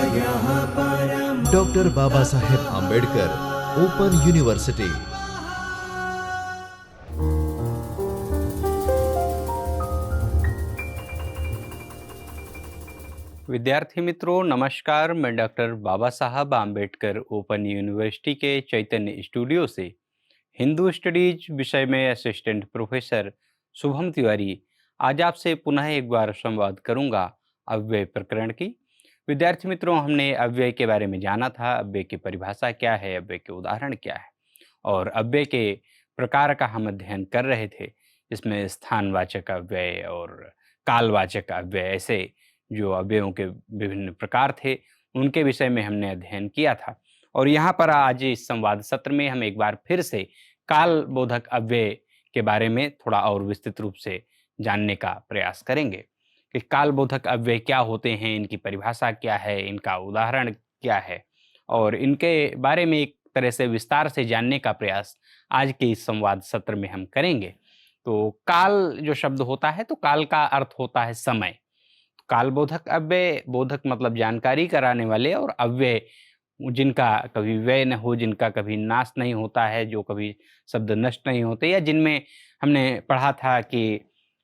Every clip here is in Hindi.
Doctor Baba Saheb Ambedkar open university. विद्यार्थी मित्रों नमस्कार। मैं डॉक्टर बाबा साहब आंबेडकर ओपन यूनिवर्सिटी के चैतन्य स्टूडियो से हिंदू स्टडीज विषय में असिस्टेंट प्रोफेसर शुभम तिवारी आज आपसे पुनः एक बार संवाद करूंगा अव्यय प्रकरण की। विद्यार्थी मित्रों, हमने अव्यय के बारे में जाना था, अव्यय की परिभाषा क्या है, अव्यय के उदाहरण क्या है और अव्यय के प्रकार का हम अध्ययन कर रहे थे। इसमें स्थानवाचक अव्यय और कालवाचक अव्यय, ऐसे जो अव्ययों के विभिन्न प्रकार थे उनके विषय में हमने अध्ययन किया था। और यहाँ पर आज इस संवाद सत्र में हम एक बार फिर से काल बोधक अव्यय के बारे में थोड़ा और विस्तृत रूप से जानने का प्रयास करेंगे कि काल बोधक अव्यय क्या होते हैं, इनकी परिभाषा क्या है, इनका उदाहरण क्या है और इनके बारे में एक तरह से विस्तार से जानने का प्रयास आज के इस संवाद सत्र में हम करेंगे। तो काल जो शब्द होता है, तो काल का अर्थ होता है समय। काल बोधक अव्यय, बोधक मतलब जानकारी कराने वाले, और अव्यय जिनका कभी व्यय न हो, जिनका कभी नाश नहीं होता है, जो कभी शब्द नष्ट नहीं होते, या जिनमें हमने पढ़ा था कि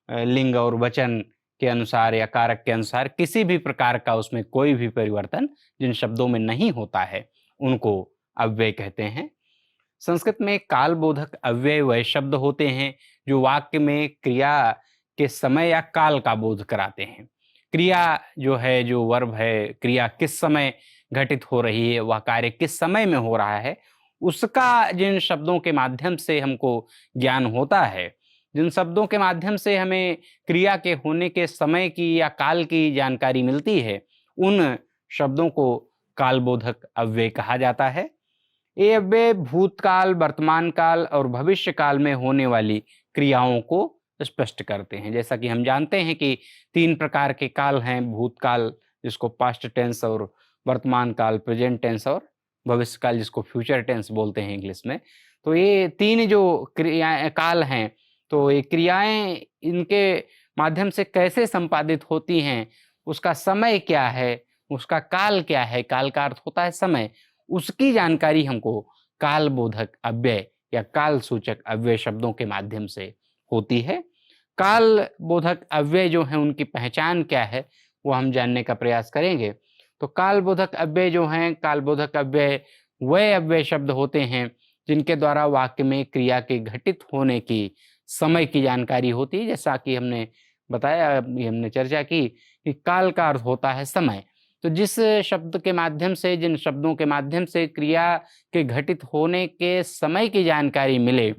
लिंग और वचन के अनुसार या कारक के अनुसार किसी भी प्रकार का उसमें कोई भी परिवर्तन जिन शब्दों में नहीं होता है उनको अव्यय कहते हैं। संस्कृत में कालबोधक अव्यय वह शब्द होते हैं जो वाक्य में क्रिया के समय या काल का बोध कराते हैं। क्रिया जो है, जो वर्ब है, क्रिया किस समय घटित हो रही है, वह कार्य किस समय में हो रहा है, उसका जिन शब्दों के माध्यम से हमको ज्ञान होता है, जिन शब्दों के माध्यम से हमें क्रिया के होने के समय की या काल की जानकारी मिलती है, उन शब्दों को कालबोधक अव्यय कहा जाता है। ये अव्यय भूतकाल, वर्तमान काल और भविष्य काल में होने वाली क्रियाओं को स्पष्ट करते हैं। जैसा कि हम जानते हैं कि 3 प्रकार के काल हैं, भूतकाल जिसको पास्ट टेंस, और वर्तमान काल प्रेजेंट टेंस, और भविष्य काल जिसको फ्यूचर टेंस बोलते हैं इंग्लिश में। तो ये 3 जो क्रियाएं काल हैं, तो ये क्रियाएं इनके माध्यम से कैसे संपादित होती हैं, उसका समय क्या है, उसका काल क्या है, काल का अर्थ होता है समय, उसकी जानकारी हमको कालबोधक अव्यय या काल सूचक अव्यय शब्दों के माध्यम से होती है। काल बोधक अव्यय जो है, उनकी पहचान क्या है, वो हम जानने का प्रयास करेंगे। तो काल बोधक अव्यय जो हैं, काल बोधक अव्यय वह अव्यय शब्द होते हैं जिनके द्वारा वाक्य में क्रिया के घटित होने की समय की जानकारी होती है। जैसा कि हमने बताया, हमने चर्चा की कि काल का अर्थ होता है समय। तो जिस शब्द के माध्यम से, जिन शब्दों के माध्यम से क्रिया के घटित होने के समय की जानकारी मिले,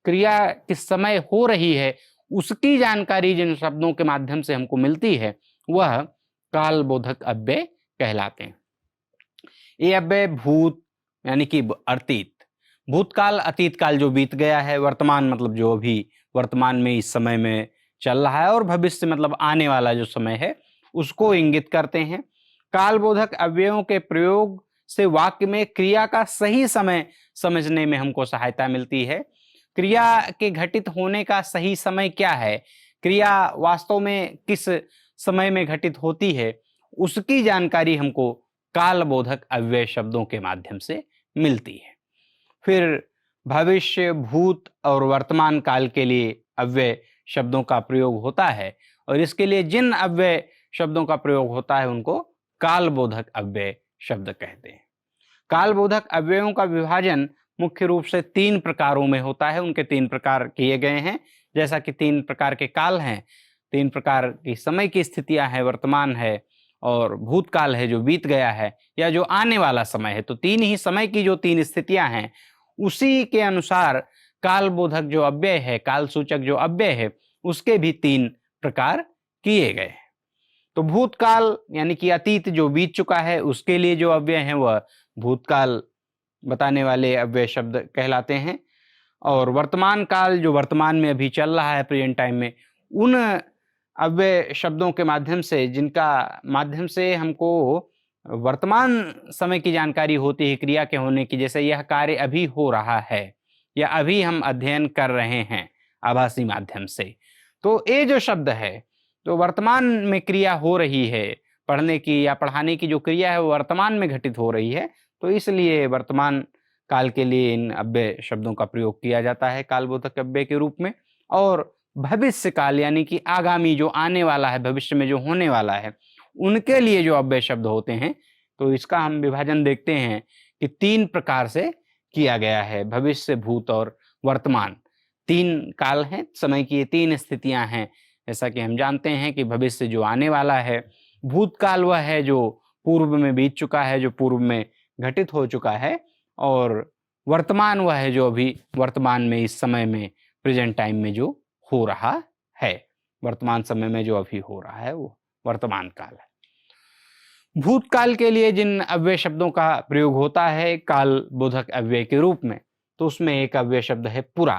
क्रिया किस समय हो रही है उसकी जानकारी जिन शब्दों के माध्यम से हमको मिलती है, वह कालबोधक अव्यय कहलाते हैं। ये अव्यय भूत यानी कि अतीत, भूतकाल, अतीत काल जो बीत गया है, वर्तमान मतलब जो अभी वर्तमान में इस समय में चल रहा है, और भविष्य मतलब आने वाला जो समय है उसको इंगित करते हैं। कालबोधक अव्ययों के प्रयोग से वाक्य में क्रिया का सही समय समझने में हमको सहायता मिलती है। क्रिया के घटित होने का सही समय क्या है, क्रिया वास्तव में किस समय में घटित होती है, उसकी जानकारी हमको कालबोधक अव्यय शब्दों के माध्यम से मिलती है। फिर भविष्य, भूत और वर्तमान काल के लिए अव्यय शब्दों का प्रयोग होता है, और इसके लिए जिन अव्यय शब्दों का प्रयोग होता है उनको कालबोधक अव्यय शब्द कहते हैं। कालबोधक अव्ययों का विभाजन मुख्य रूप से 3 प्रकारों में होता है। उनके 3 प्रकार किए गए हैं। जैसा कि 3 प्रकार के काल हैं, 3 प्रकार की समय की स्थितियां हैं, वर्तमान है और भूतकाल है जो बीत गया है, या जो आने वाला समय है। तो 3 ही समय की जो 3 स्थितियां हैं, उसी के अनुसार कालबोधक जो अव्यय है, काल सूचक जो अव्यय है, उसके भी 3 प्रकार किए गए हैं। तो भूतकाल यानी कि अतीत जो बीत चुका है, उसके लिए जो अव्यय हैं वह भूतकाल बताने वाले अव्यय शब्द कहलाते हैं। और वर्तमान काल जो वर्तमान में अभी चल रहा है, प्रेजेंट टाइम में, उन अव्यय शब्दों के माध्यम से, जिनका माध्यम से हमको वर्तमान समय की जानकारी होती है क्रिया के होने की, जैसे यह कार्य अभी हो रहा है या अभी हम अध्ययन कर रहे हैं आभासी माध्यम से। तो ये जो शब्द है, तो वर्तमान में क्रिया हो रही है, पढ़ने की या पढ़ाने की जो क्रिया है वो वर्तमान में घटित हो रही है, तो इसलिए वर्तमान काल के लिए इन अव्यय शब्दों का प्रयोग किया जाता है कालबोधक अव्यय के रूप में। और भविष्य काल यानी कि आगामी जो आने वाला है, भविष्य में जो होने वाला है, उनके लिए जो अव्यय शब्द होते हैं, तो इसका हम विभाजन देखते हैं कि 3 प्रकार से किया गया है। भविष्य, भूत और वर्तमान 3 काल हैं, समय की ये 3 स्थितियां हैं। जैसा कि हम जानते हैं कि भविष्य जो आने वाला है, भूतकाल वह है जो पूर्व में बीत चुका है, जो पूर्व में घटित हो चुका है, और वर्तमान वह है जो अभी वर्तमान में, इस समय में, प्रेजेंट टाइम में जो हो रहा है। वर्तमान समय में जो अभी हो रहा है वो वर्तमान काल है। भूतकाल के लिए जिन अव्यय शब्दों का प्रयोग होता है काल बोधक अव्यय के रूप में, तो उसमें एक अव्यय शब्द है पुरा।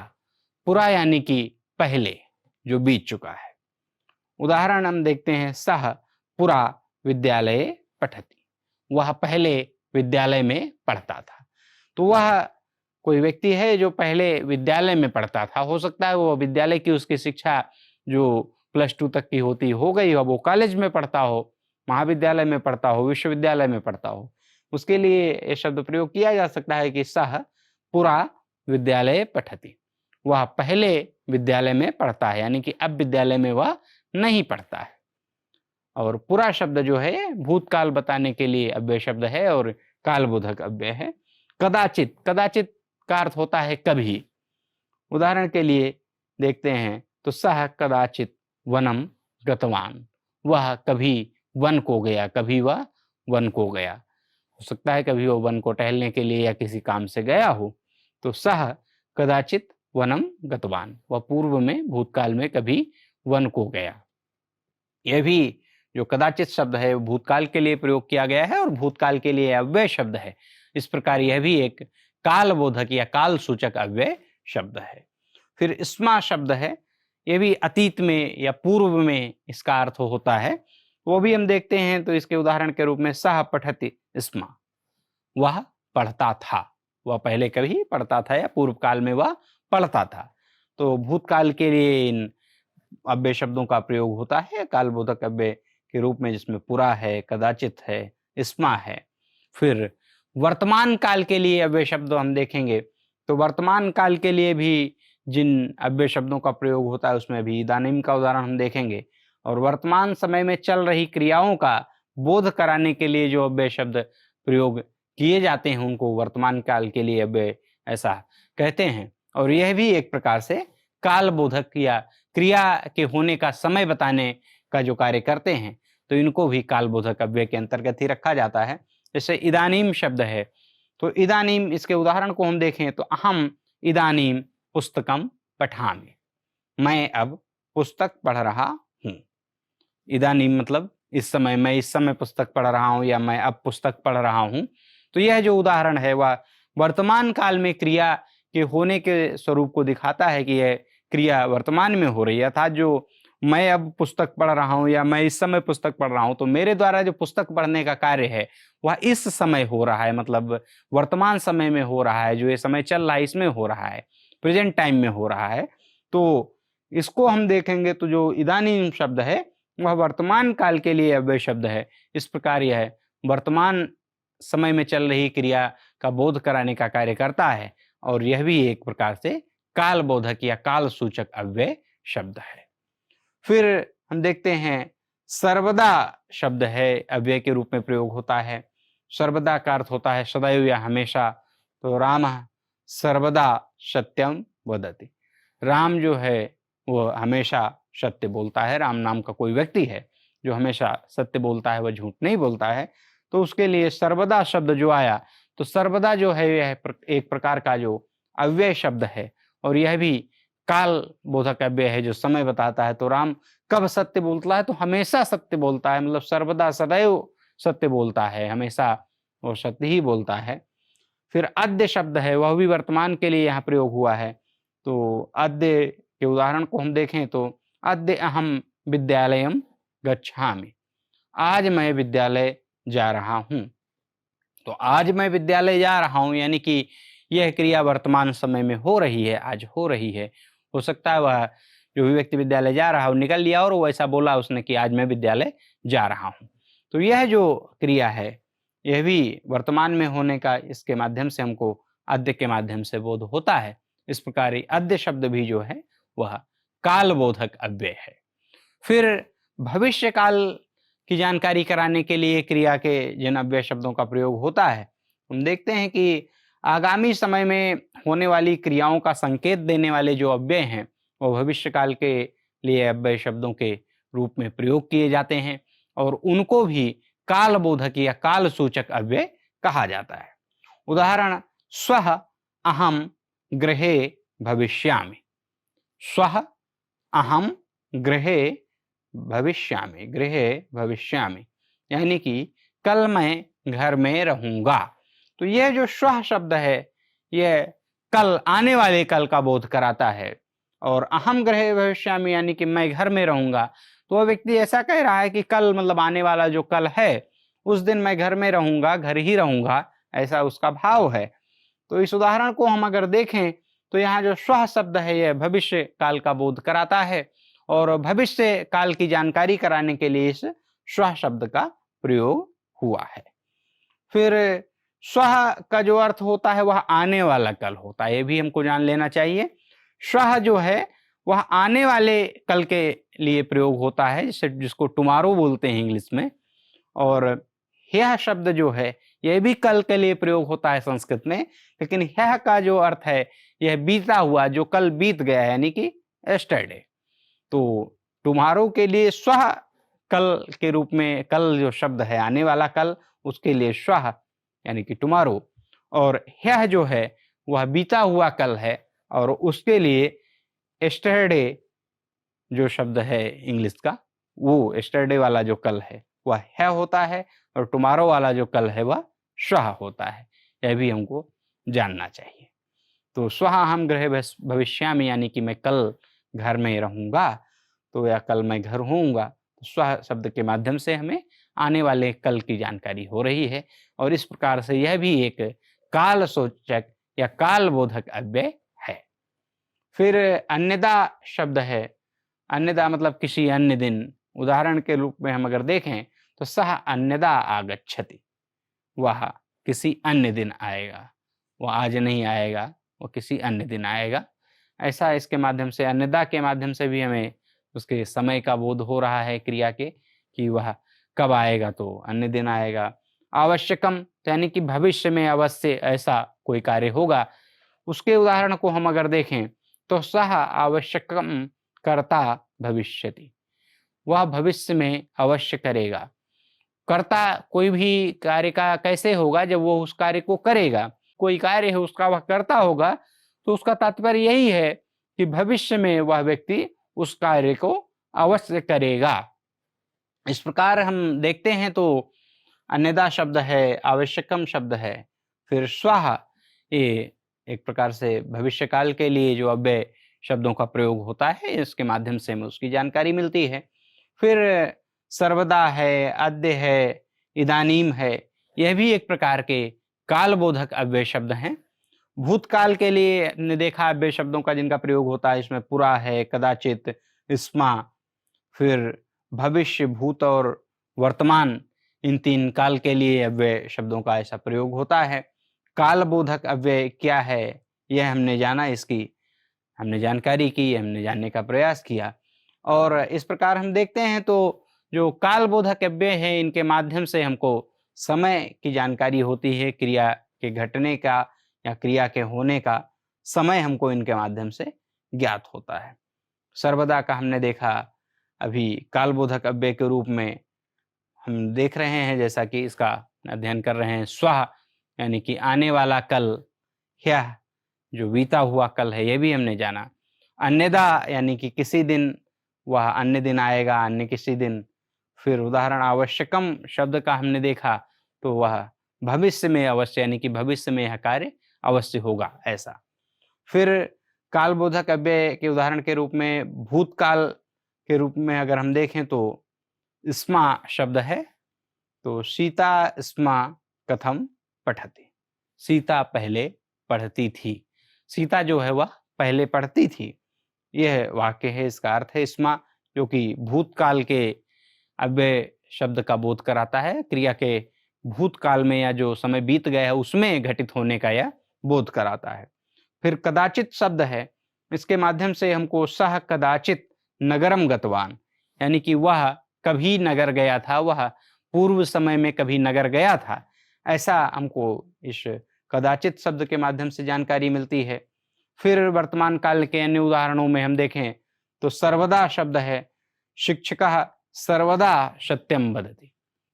पुरा यानी कि पहले, जो बीत चुका है। उदाहरण हम देखते हैं, सह पुरा विद्यालये पठति, वह पहले विद्यालय में पढ़ता था। तो वह कोई व्यक्ति है जो पहले विद्यालय में पढ़ता था। हो सकता है वो विद्यालय की उसकी शिक्षा जो +2 तक की होती हो गई हो, वो कॉलेज में पढ़ता हो, महाविद्यालय में पढ़ता हो, विश्वविद्यालय में पढ़ता हो, उसके लिए ये शब्द प्रयोग किया जा सकता है कि सह पुरा विद्यालये पठति, वह पहले विद्यालय में पढ़ता है, यानी कि अब विद्यालय में वह नहीं पढ़ता है। और पुरा शब्द जो है भूतकाल बताने के लिए अव्यय शब्द है और कालबोधक अव्यय है। कदाचित, कदाचित का अर्थ होता है कभी। उदाहरण के लिए देखते हैं तो सह कदाचित वनम गतवान, वह कभी वन को गया, कभी वह वन को गया। हो सकता है कभी वो वन को टहलने के लिए या किसी काम से गया हो। तो सह कदाचित वनम गतवान, वह पूर्व में, भूतकाल में कभी वन को गया। यह भी जो कदाचित शब्द है वो भूतकाल के लिए प्रयोग किया गया है और भूतकाल के लिए अव्यय शब्द है। इस प्रकार यह भी एक कालबोधक या काल सूचक अव्यय शब्द है। फिर स्मा शब्द है, यह भी अतीत में या पूर्व में इसका अर्थ होता है। वो भी हम देखते हैं तो इसके उदाहरण के रूप में सह पठति स्मा, वह पढ़ता था, वह पहले कभी पढ़ता था या पूर्व काल में वह पढ़ता था। तो भूतकाल के लिए इन अव्यय शब्दों का प्रयोग होता है कालबोधक अव्यय के रूप में, जिसमें पुरा है, कदाचित है, स्मा है। फिर वर्तमान काल के लिए अव्यय शब्द हम देखेंगे तो वर्तमान काल के लिए भी जिन अव्यय शब्दों का प्रयोग होता है उसमें भी इदानीम का उदाहरण हम देखेंगे। और वर्तमान समय में चल रही क्रियाओं का बोध कराने के लिए जो अव्यय शब्द प्रयोग किए जाते हैं उनको वर्तमान काल के लिए अव्यय ऐसा कहते हैं। और यह भी एक प्रकार से कालबोधक या क्रिया के होने का समय बताने का जो कार्य करते हैं, तो इनको भी कालबोधक अव्यय के अंतर्गत ही रखा जाता है। जैसे इदानीम शब्द है, तो इदानीम, इसके उदाहरण को हम देखें तो अहम इदानीम पुस्तकम पठामि, मैं अब पुस्तक पढ़ रहा हूँ। इदानीम मतलब इस समय, मैं इस समय पुस्तक पढ़ रहा हूँ या मैं अब पुस्तक पढ़ रहा हूँ। तो यह जो उदाहरण है वह वर्तमान काल में क्रिया के होने के स्वरूप को दिखाता है कि यह क्रिया वर्तमान में हो रही है। अर्थात जो मैं अब पुस्तक पढ़ रहा हूँ या मैं इस समय पुस्तक पढ़ रहा हूँ, तो मेरे द्वारा जो पुस्तक पढ़ने का कार्य है वह इस समय हो रहा है, मतलब वर्तमान समय में हो रहा है। जो ये समय चल रहा है इसमें हो रहा है, प्रेजेंट टाइम में हो रहा है। तो इसको हम देखेंगे तो जो इदानीम शब्द है वह वर्तमान काल के लिए अव्यय शब्द है। इस प्रकार यह वर्तमान समय में चल रही क्रिया का बोध कराने का कार्य करता है और यह भी एक प्रकार से कालबोधक या काल सूचक अव्यय शब्द है। फिर हम देखते हैं सर्वदा शब्द है, अव्यय के रूप में प्रयोग होता है। सर्वदा का अर्थ होता है सदैव या हमेशा। तो राम सर्वदा सत्यम वदति, राम जो है वो हमेशा सत्य बोलता है। राम नाम का कोई व्यक्ति है जो हमेशा सत्य बोलता है, वह झूठ नहीं बोलता है। तो उसके लिए सर्वदा शब्द जो आया, तो सर्वदा जो है यह एक प्रकार का जो अव्यय शब्द है और यह भी काल बोधक अव्यय है जो समय बताता है। तो राम कब सत्य बोलता है, तो हमेशा सत्य बोलता है, मतलब सर्वदा सदैव सत्य बोलता है, हमेशा वो सत्य ही बोलता है। फिर अद्य शब्द है, वह भी वर्तमान के लिए यहाँ प्रयोग हुआ है। तो अद्य के उदाहरण को हम देखें तो अद्य अहम विद्यालयम गच्छामि, आज मैं विद्यालय जा रहा हूँ। तो आज मैं विद्यालय जा रहा हूँ यानी कि यह क्रिया वर्तमान समय में हो रही है, आज हो रही है। हो सकता है वह जो भी व्यक्ति विद्यालय जा रहा हो निकल लिया और वो ऐसा बोला उसने कि आज मैं विद्यालय जा रहा हूँ। तो यह जो क्रिया है यह भी वर्तमान में होने का इसके माध्यम से हमको अद्य के माध्यम से बोध होता है। इस प्रकार अद्य शब्द भी जो है वह कालबोधक अव्यय है। फिर भविष्य काल की जानकारी कराने के लिए क्रिया के जिन अव्यय शब्दों का प्रयोग होता है, हम देखते हैं कि आगामी समय में होने वाली क्रियाओं का संकेत देने वाले जो अव्यय हैं वो भविष्य काल के लिए अव्यय शब्दों के रूप में प्रयोग किए जाते हैं और उनको भी कालबोधक या काल सूचक अव्यय कहा जाता है। उदाहरण स्वः अहम गृहे भविष्यामि। स्वः अहम गृहे भविष्यामि, गृहे भविष्यामि यानी कि कल मैं घर में रहूंगा। तो यह जो स्वः शब्द है यह कल, आने वाले कल का बोध कराता है और अहम गृहे भविष्यामि यानी कि मैं घर में रहूंगा। तो वह व्यक्ति ऐसा कह रहा है कि कल मतलब आने वाला जो कल है उस दिन मैं घर में रहूंगा, घर ही रहूंगा, ऐसा उसका भाव है। तो इस उदाहरण को हम अगर देखें तो यहाँ जो स्वः शब्द है यह भविष्य काल का बोध कराता है और भविष्य काल की जानकारी कराने के लिए इस स्वः शब्द का प्रयोग हुआ है। फिर स्वः का जो अर्थ होता है वह आने वाला कल होता है, यह भी हमको जान लेना चाहिए। स्वः जो है वह आने वाले कल के लिए प्रयोग होता है, जिसको टुमारो बोलते हैं इंग्लिश में। और यह शब्द जो है यह भी कल के लिए प्रयोग होता है संस्कृत में, लेकिन यह का जो अर्थ है यह बीता हुआ, जो कल बीत गया यानी कि एस्टरडे। तो टुमारो के लिए स्वः कल के रूप में, कल जो शब्द है आने वाला कल, उसके लिए स्वः यानी कि टुमारो, और यह जो है वह बीता हुआ कल है और उसके लिए एस्टरडे जो शब्द है इंग्लिश का, वो एस्टरडे वाला जो कल है वह है होता है और टुमारो वाला जो कल है वह स्वः होता है। यह भी हमको जानना चाहिए। तो स्वः अहम गृहे भविष्यामि यानी कि मैं कल घर में रहूंगा, तो या कल मैं घर होऊंगा। तो स्वः शब्द के माध्यम से हमें आने वाले कल की जानकारी हो रही है और इस प्रकार से यह भी एक काल सूचक या काल बोधक अव्यय है। फिर अन्यदा शब्द है। अन्यदा मतलब किसी अन्य दिन। उदाहरण के रूप में हम अगर देखें तो सह अन्यदा आगच्छति, वह किसी अन्य दिन आएगा, वह आज नहीं आएगा, वह किसी अन्य दिन आएगा। ऐसा इसके माध्यम से, अन्यदा के माध्यम से भी हमें उसके समय का बोध हो रहा है क्रिया के, कि वह कब आएगा, तो अन्य दिन आएगा। आवश्यकम यानी कि भविष्य में अवश्य ऐसा कोई कार्य होगा। उसके उदाहरण को हम अगर देखें तो सह आवश्यकम कर्ता भविष्यति, वह भविष्य में अवश्य करेगा। कर्ता कोई भी कार्य का कैसे होगा, जब वो उस कार्य को करेगा। कोई कार्य है उसका वह कर्ता होगा, तो उसका तात्पर्य यही है कि भविष्य में वह व्यक्ति उस कार्य को अवश्य करेगा। इस प्रकार हम देखते हैं तो अन्यदा शब्द है, आवश्यकम शब्द है, फिर स्वः, ये एक प्रकार से भविष्य काल के लिए जो अव्यय शब्दों का प्रयोग होता है, इसके माध्यम से हमें उसकी जानकारी मिलती है। फिर सर्वदा है, अद्य है, इदानीम है, यह भी एक प्रकार के कालबोधक अव्यय शब्द हैं। भूतकाल के लिए हमने देखा अव्यय शब्दों का जिनका प्रयोग होता है, इसमें पुरा है, कदाचित, स्मा। फिर भविष्य, भूत और वर्तमान, इन तीन काल के लिए अव्यय शब्दों का ऐसा प्रयोग होता है। कालबोधक अव्यय क्या है यह हमने जाना, इसकी हमने जानकारी की, हमने जानने का प्रयास किया। और इस प्रकार हम देखते हैं तो जो कालबोधक अव्यय है इनके माध्यम से हमको समय की जानकारी होती है, क्रिया के घटने का या क्रिया के होने का समय हमको इनके माध्यम से ज्ञात होता है। सर्वदा का हमने देखा, अभी कालबोधक अव्यय के रूप में हम देख रहे हैं, जैसा कि इसका अध्ययन कर रहे हैं। स्वः यानी कि आने वाला कल, यह जो बीता हुआ कल है, यह भी हमने जाना। अन्यदा यानी कि किसी दिन, वह अन्य दिन आएगा, अन्य किसी दिन। फिर उदाहरण आवश्यकम शब्द का हमने देखा, तो वह भविष्य में अवश्य यानी कि भविष्य में यह कार्य अवश्य होगा, ऐसा। फिर कालबोधक अव्यय के उदाहरण के रूप में भूतकाल के रूप में अगर हम देखें तो स्मा शब्द है, तो सीता स्मा कथम पठति, सीता पहले पढ़ती थी। सीता जो है वह पहले पढ़ती थी, यह वाक्य है, इसका अर्थ है स्मा, जो कि भूतकाल के अव्यय शब्द का बोध कराता है, क्रिया के भूतकाल में या जो समय बीत गया है उसमें घटित होने का यह बोध कराता है। फिर कदाचित शब्द है, इसके माध्यम से हमको सह कदाचित नगरम गतवान, यानी कि वह कभी नगर गया था, वह पूर्व समय में कभी नगर गया था, ऐसा हमको इस कदाचित शब्द के माध्यम से जानकारी मिलती है। फिर वर्तमान काल के अन्य उदाहरणों में हम देखें तो सर्वदा शब्द है, शिक्षकः सर्वदा सत्यम वदति,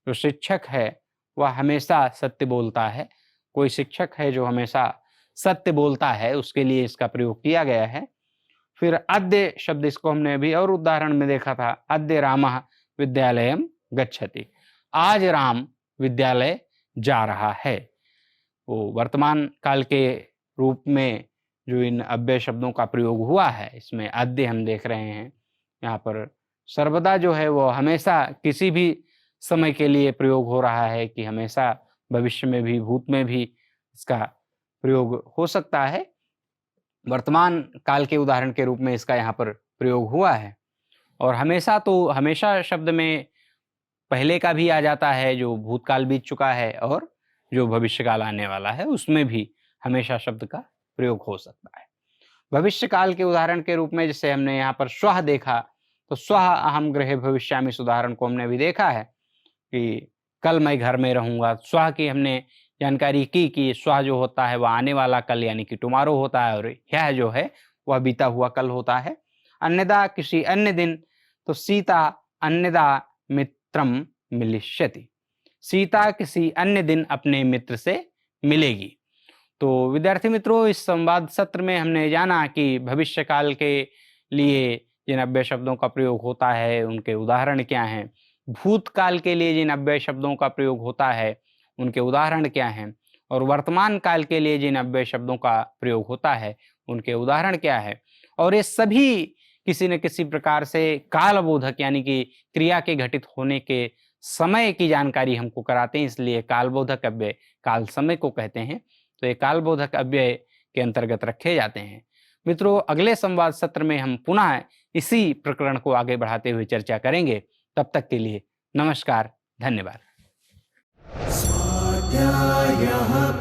जो शिक्षक है वह हमेशा सत्य बोलता है। कोई शिक्षक है जो हमेशा सत्य बोलता है, उसके लिए इसका प्रयोग किया गया है। फिर अद्य शब्द, इसको हमने अभी और उदाहरण में देखा था, अद्य रामः विद्यालयम गच्छति, आज राम विद्यालय जा रहा है। वो वर्तमान काल के रूप में जो इन अव्यय शब्दों का प्रयोग हुआ है, इसमें अद्य हम देख रहे हैं। यहाँ पर सर्वदा जो है वो हमेशा किसी भी समय के लिए प्रयोग हो रहा है, कि हमेशा भविष्य में भी भूत में भी इसका प्रयोग हो सकता है। वर्तमान काल के उदाहरण के रूप में इसका यहाँ पर प्रयोग हुआ है। और हमेशा तो हमेशा शब्द में पहले का भी आ जाता है, जो भूतकाल बीत चुका है, और जो भविष्य काल आने वाला है उसमें भी हमेशा शब्द का प्रयोग हो सकता है। भविष्य काल के उदाहरण के रूप में जैसे हमने यहाँ पर स्वः देखा, तो स्वः अहम गृहे भविष्यामि, इस उदाहरण को हमने भी देखा है कि कल मैं घर में रहूंगा। स्वः की हमने जानकारी की कि स्वः जो होता है वह आने वाला कल यानी कि टुमारो होता है, और यह जो है वह बीता हुआ कल होता है। अन्यदा किसी अन्य दिन, तो सीता अन्यदा मित्रम मिलिष्यति, सीता किसी अन्य दिन अपने मित्र से मिलेगी। तो विद्यार्थी मित्रों, इस संवाद सत्र में हमने जाना कि भविष्य काल के लिए जिन अव्यय शब्दों का प्रयोग होता है उनके उदाहरण क्या हैं, भूतकाल के लिए जिन अव्यय शब्दों का प्रयोग होता है उनके उदाहरण क्या हैं, और वर्तमान काल के लिए जिन अव्यय शब्दों का प्रयोग होता है उनके उदाहरण क्या है। और ये सभी किसी न किसी प्रकार से कालबोधक यानी कि क्रिया के घटित होने के समय की जानकारी हमको कराते हैं, इसलिए कालबोधक अव्यय काल समय को कहते हैं। तो ये कालबोधक अव्यय के अंतर्गत रखे जाते हैं। मित्रों, अगले संवाद सत्र में हम पुनः इसी प्रकरण को आगे बढ़ाते हुए चर्चा करेंगे। तब तक के लिए नमस्कार, धन्यवाद। स्वाध्यायः